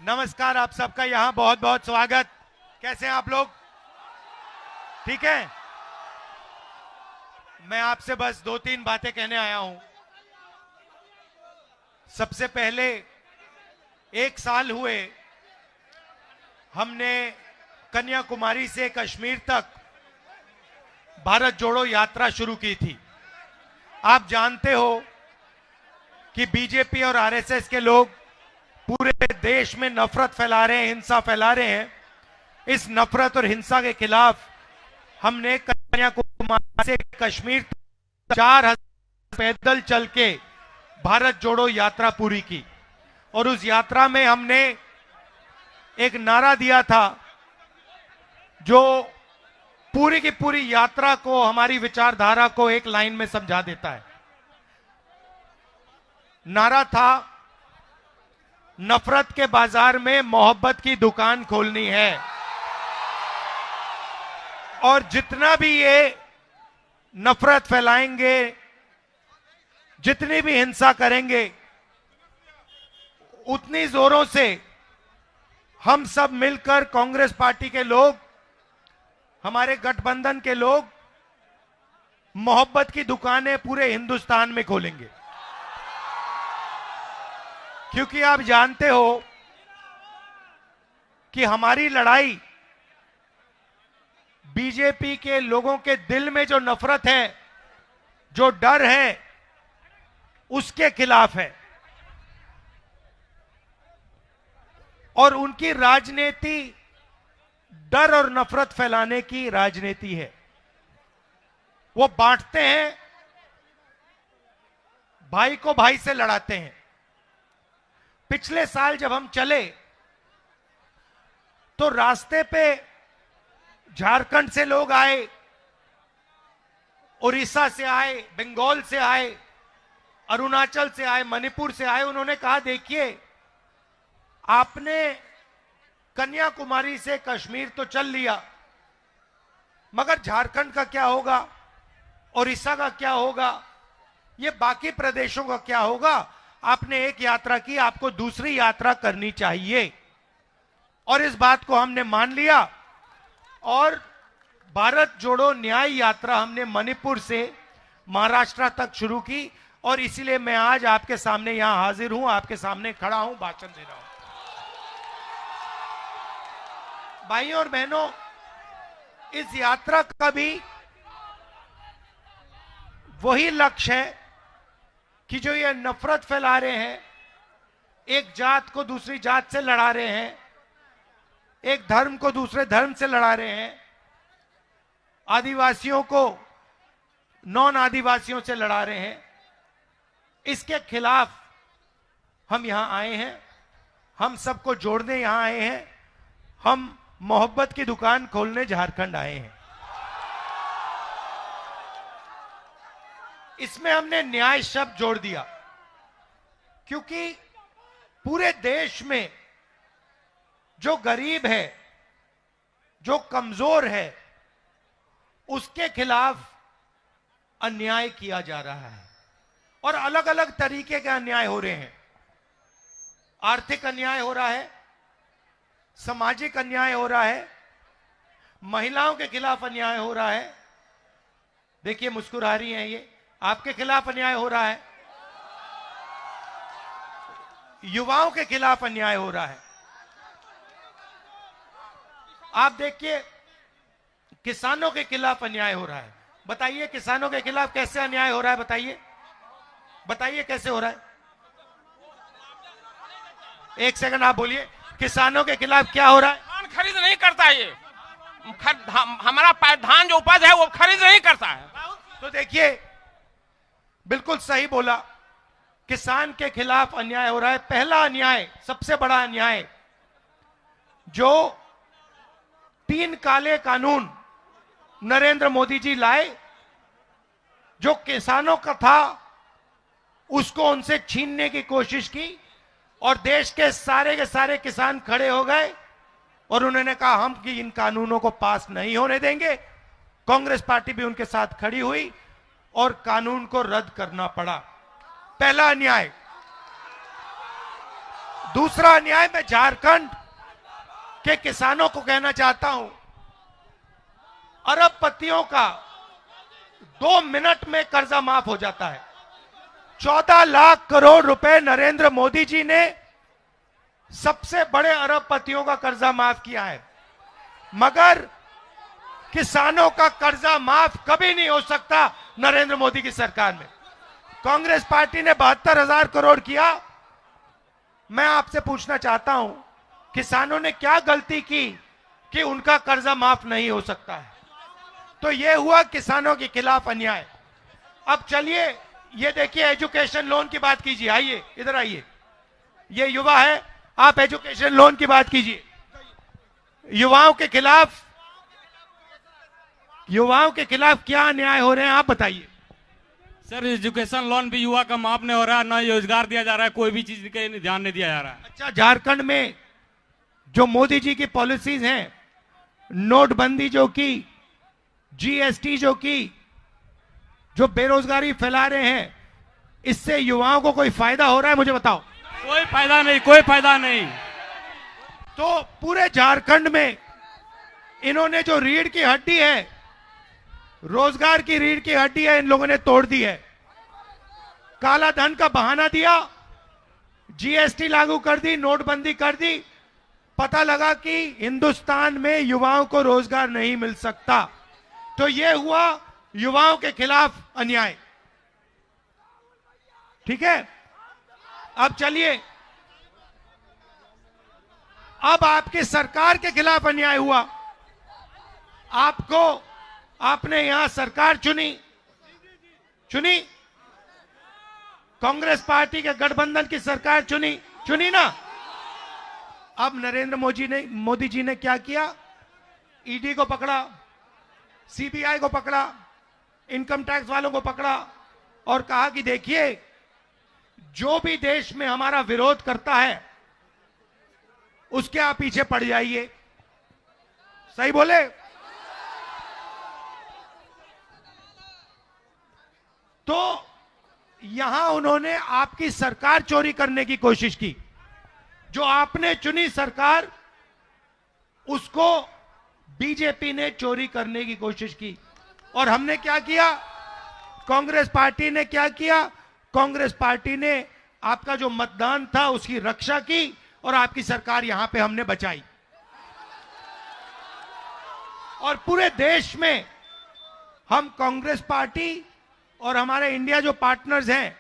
नमस्कार, आप सबका यहाँ बहुत बहुत स्वागत। कैसे हैं आप लोग? ठीक है। मैं आपसे बस 2-3 बातें कहने आया हूं। सबसे पहले 1 साल हुए हमने कन्याकुमारी से कश्मीर तक भारत जोड़ो यात्रा शुरू की थी। आप जानते हो कि बीजेपी और आरएसएस के लोग पूरे देश में नफरत फैला रहे हैं, हिंसा फैला रहे हैं। इस नफरत और हिंसा के खिलाफ हमने कन्याकुमारी से कश्मीर तक 4000 पैदल चल के भारत जोड़ो यात्रा पूरी की। और उस यात्रा में हमने एक नारा दिया था जो पूरी की पूरी यात्रा को, हमारी विचारधारा को एक लाइन में समझा देता है। नारा था, नफरत के बाजार में मोहब्बत की दुकान खोलनी है। और जितना भी ये नफरत फैलाएंगे, जितनी भी हिंसा करेंगे, उतनी जोरों से हम सब मिलकर, कांग्रेस पार्टी के लोग, हमारे गठबंधन के लोग, मोहब्बत की दुकानें पूरे हिंदुस्तान में खोलेंगे। क्योंकि आप जानते हो कि हमारी लड़ाई बीजेपी के लोगों के दिल में जो नफरत है, जो डर है, उसके खिलाफ है। और उनकी राजनीति डर और नफरत फैलाने की राजनीति है। वो बांटते हैं, भाई को भाई से लड़ाते हैं। पिछले साल जब हम चले तो रास्ते पे झारखंड से लोग आए, उड़ीसा से आए, बंगाल से आए, अरुणाचल से आए, मणिपुर से आए। उन्होंने कहा, देखिए आपने कन्याकुमारी से कश्मीर तो चल लिया, मगर झारखंड का क्या होगा, उड़ीसा का क्या होगा, ये बाकी प्रदेशों का क्या होगा? आपने एक यात्रा की, आपको दूसरी यात्रा करनी चाहिए। और इस बात को हमने मान लिया और भारत जोड़ो न्याय यात्रा हमने मणिपुर से महाराष्ट्र तक शुरू की। और इसीलिए मैं आज आपके सामने यहां हाजिर हूं, आपके सामने खड़ा हूं, भाषण दे रहा हूं। भाइयों और बहनों, इस यात्रा का भी वही लक्ष्य है कि जो ये नफरत फैला रहे हैं, एक जात को दूसरी जात से लड़ा रहे हैं, एक धर्म को दूसरे धर्म से लड़ा रहे हैं, आदिवासियों को नॉन आदिवासियों से लड़ा रहे हैं, इसके खिलाफ हम यहां आए हैं। हम सबको जोड़ने यहां आए हैं। हम मोहब्बत की दुकान खोलने झारखंड आए हैं। इसमें हमने न्याय शब्द जोड़ दिया, क्योंकि पूरे देश में जो गरीब है, जो कमजोर है, उसके खिलाफ अन्याय किया जा रहा है। और अलग अलग तरीके के अन्याय हो रहे हैं। आर्थिक अन्याय हो रहा है, सामाजिक अन्याय हो रहा है, महिलाओं के खिलाफ अन्याय हो रहा है। देखिए मुस्कुरा रही हैं ये, आपके खिलाफ अन्याय हो रहा है, युवाओं के खिलाफ अन्याय हो रहा है। आप देखिए किसानों के खिलाफ अन्याय हो रहा है। बताइए किसानों के खिलाफ कैसे अन्याय हो रहा है? बताइए, बताइए कैसे हो रहा है? एक सेकंड आप बोलिए, किसानों के खिलाफ क्या हो रहा है? धान खरीद नहीं करता, ये हमारा धान जो उपज है वो खरीद नहीं करता है। तो देखिए, बिल्कुल सही बोला, किसान के खिलाफ अन्याय हो रहा है। पहला अन्याय, सबसे बड़ा अन्याय, जो 3 काले कानून नरेंद्र मोदी जी लाए, जो किसानों का था उसको उनसे छीनने की कोशिश की। और देश के सारे किसान खड़े हो गए और उन्होंने कहा हम कि इन कानूनों को पास नहीं होने देंगे। कांग्रेस पार्टी भी उनके साथ खड़ी हुई और कानून को रद्द करना पड़ा। पहला अन्याय। दूसरा अन्याय मैं झारखंड के किसानों को कहना चाहता हूं, अरबपतियों का 2 मिनट में कर्जा माफ हो जाता है। 14 लाख करोड़ रुपए नरेंद्र मोदी जी ने सबसे बड़े अरबपतियों का कर्जा माफ किया है, मगर किसानों का कर्जा माफ कभी नहीं हो सकता नरेंद्र मोदी की सरकार में। कांग्रेस पार्टी ने 72,000 करोड़ किया। मैं आपसे पूछना चाहता हूं, किसानों ने क्या गलती की कि उनका कर्जा माफ नहीं हो सकता है? तो यह हुआ किसानों के खिलाफ अन्याय। अब चलिए ये देखिए, एजुकेशन लोन की बात कीजिए। आइए इधर आइए, ये युवा है, आप एजुकेशन लोन की बात कीजिए। युवाओं के खिलाफ क्या अन्याय हो रहे हैं, आप बताइए। सर, एजुकेशन लोन भी युवा का माफ नहीं हो रहा है, ना रोजगार दिया जा रहा है, कोई भी चीज का ध्यान नहीं दिया जा रहा है। अच्छा, झारखंड में जो मोदी जी की पॉलिसीज हैं, नोटबंदी जो की, जीएसटी जो की, जो बेरोजगारी फैला रहे हैं, इससे युवाओं को कोई फायदा हो रहा है? मुझे बताओ। कोई फायदा नहीं, कोई फायदा नहीं। तो पूरे झारखंड में इन्होंने जो रीढ़ की हड्डी है, रोजगार की रीढ़ की हड्डी है, इन लोगों ने तोड़ दी है। काला धन का बहाना दिया, जीएसटी लागू कर दी, नोटबंदी कर दी, पता लगा कि हिंदुस्तान में युवाओं को रोजगार नहीं मिल सकता। तो यह हुआ युवाओं के खिलाफ अन्याय। ठीक है, अब चलिए, अब आपकी सरकार के खिलाफ अन्याय हुआ। आपने यहां सरकार चुनी, कांग्रेस पार्टी के गठबंधन की सरकार चुनी ना। अब नरेंद्र मोदी जी ने क्या किया? ईडी को पकड़ा, सीबीआई को पकड़ा, इनकम टैक्स वालों को पकड़ा और कहा कि देखिए, जो भी देश में हमारा विरोध करता है उसके आप पीछे पड़ जाइए। सही बोले? तो यहां उन्होंने आपकी सरकार चोरी करने की कोशिश की। जो आपने चुनी सरकार, उसको बीजेपी ने चोरी करने की कोशिश की। और हमने क्या किया? कांग्रेस पार्टी ने क्या किया? कांग्रेस पार्टी ने आपका जो मतदान था उसकी रक्षा की और आपकी सरकार यहां पे हमने बचाई। और पूरे देश में हम कांग्रेस पार्टी और हमारे इंडिया जो पार्टनर्स हैं,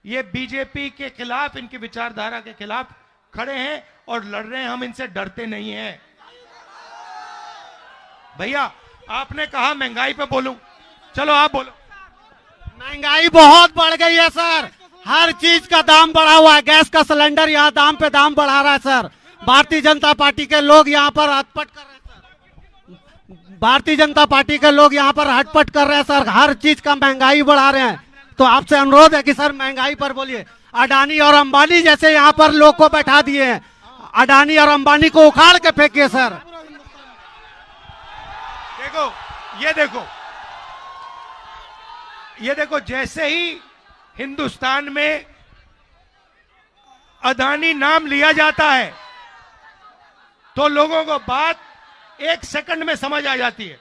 ये बीजेपी के खिलाफ, इनकी विचारधारा के खिलाफ खड़े हैं और लड़ रहे हैं। हम इनसे डरते नहीं हैं। भैया, आपने कहा महंगाई पे बोलूं, चलो आप बोलो। महंगाई बहुत बढ़ गई है सर, हर चीज का दाम बढ़ा हुआ है। गैस का सिलेंडर यहाँ दाम पे दाम बढ़ा रहा है सर। भारतीय जनता पार्टी के लोग यहाँ पर हटपट कर रहे हैं सर। भारतीय जनता पार्टी के लोग यहाँ पर हटपट कर रहे हैं सर, हर चीज का महंगाई बढ़ा रहे हैं। तो आपसे अनुरोध है कि सर महंगाई पर बोलिए। अडानी और अंबानी जैसे यहाँ पर लोग को बैठा दिए हैं, अडानी और अंबानी को उखाड़ के फेंकिए सर। देखो, ये देखो, जैसे ही हिंदुस्तान में अडानी नाम लिया जाता है तो लोगों को बात 1 सेकंड में समझ आ जाती है।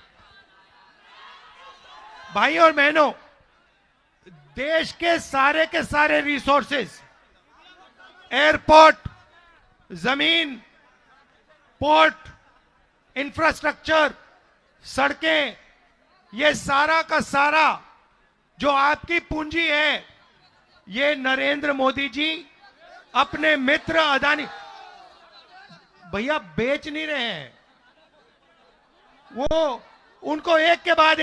भाई और बहनों, देश के सारे रिसोर्सेज, एयरपोर्ट, जमीन, पोर्ट, इंफ्रास्ट्रक्चर, सड़कें, ये सारा का सारा जो आपकी पूंजी है, ये नरेंद्र मोदी जी अपने मित्र अडानी, भैया बेच नहीं रहे हैं। वो उनको एक के बाद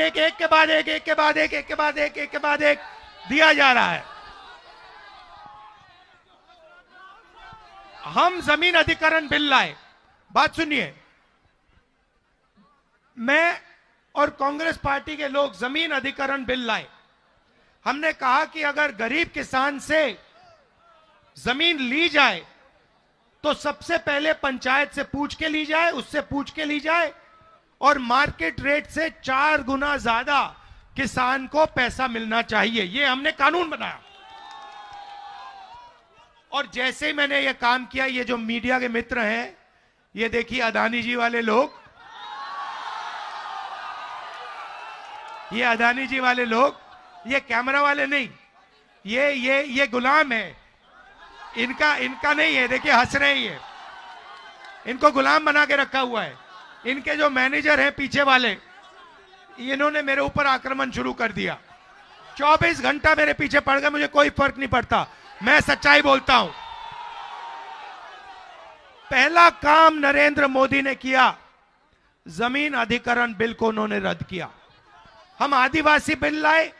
एक दिया जा रहा है। हम जमीन अधिग्रहण बिल लाए, बात सुनिए, मैं और कांग्रेस पार्टी के लोग जमीन अधिग्रहण बिल लाए। हमने कहा कि अगर गरीब किसान से जमीन ली जाए तो सबसे पहले पंचायत से पूछ के ली जाए, उससे पूछ के ली जाए और मार्केट रेट से 4 गुना ज्यादा किसान को पैसा मिलना चाहिए। ये हमने कानून बनाया। और जैसे ही मैंने ये काम किया, ये जो मीडिया के मित्र हैं, ये देखिए अदानी जी वाले लोग, ये अदानी जी वाले लोग, ये कैमरा वाले नहीं, ये गुलाम है, इनका नहीं है। देखिए हंस रहे हैं ये, इनको गुलाम बना के रखा हुआ है। इनके जो मैनेजर हैं पीछे वाले, इन्होंने मेरे ऊपर आक्रमण शुरू कर दिया। 24 घंटा मेरे पीछे पड़ गए, मुझे कोई फर्क नहीं पड़ता, मैं सच्चाई बोलता हूं। पहला काम नरेंद्र मोदी ने किया, जमीन अधिग्रहण बिल को उन्होंने रद्द किया। हम आदिवासी बिल लाए,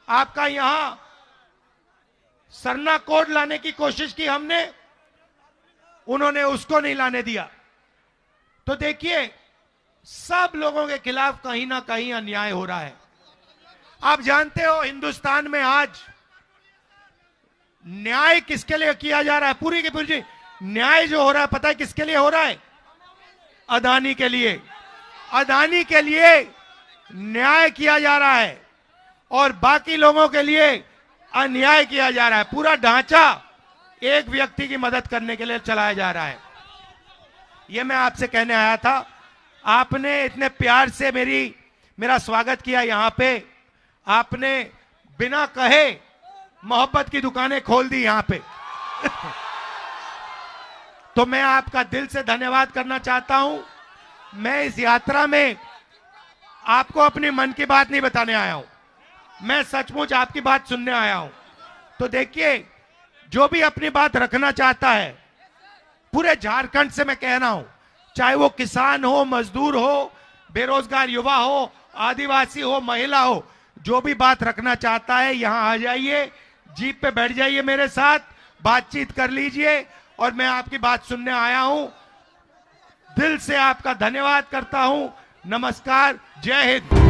आपका यहां सरना कोड लाने की कोशिश की हमने, उन्होंने उसको नहीं लाने दिया। तो देखिए सब लोगों के खिलाफ कहीं ना कहीं अन्याय हो रहा है। आप जानते हो हिंदुस्तान में आज न्याय किसके लिए किया जा रहा है? पूरी की पूरी न्याय जो हो रहा है, पता है किसके लिए हो रहा है? अदानी के लिए। अदानी के लिए न्याय किया जा रहा है और बाकी लोगों के लिए अन्याय किया जा रहा है। पूरा ढांचा एक व्यक्ति की मदद करने के लिए चलाया जा रहा है। यह मैं आपसे कहने आया था। आपने इतने प्यार से मेरा स्वागत किया यहां पे, आपने बिना कहे मोहब्बत की दुकानें खोल दी यहां पे। तो मैं आपका दिल से धन्यवाद करना चाहता हूं। मैं इस यात्रा में आपको अपनी मन की बात नहीं बताने आया हूं, मैं सचमुच आपकी बात सुनने आया हूं। तो देखिए जो भी अपनी बात रखना चाहता है, पूरे झारखंड से मैं कह रहा हूं, चाहे वो किसान हो, मजदूर हो, बेरोजगार युवा हो, आदिवासी हो, महिला हो, जो भी बात रखना चाहता है यहां आ जाइए, जीप पे बैठ जाइए, मेरे साथ बातचीत कर लीजिए और मैं आपकी बात सुनने आया हूं। दिल से आपका धन्यवाद करता हूं। नमस्कार, जय हिंद।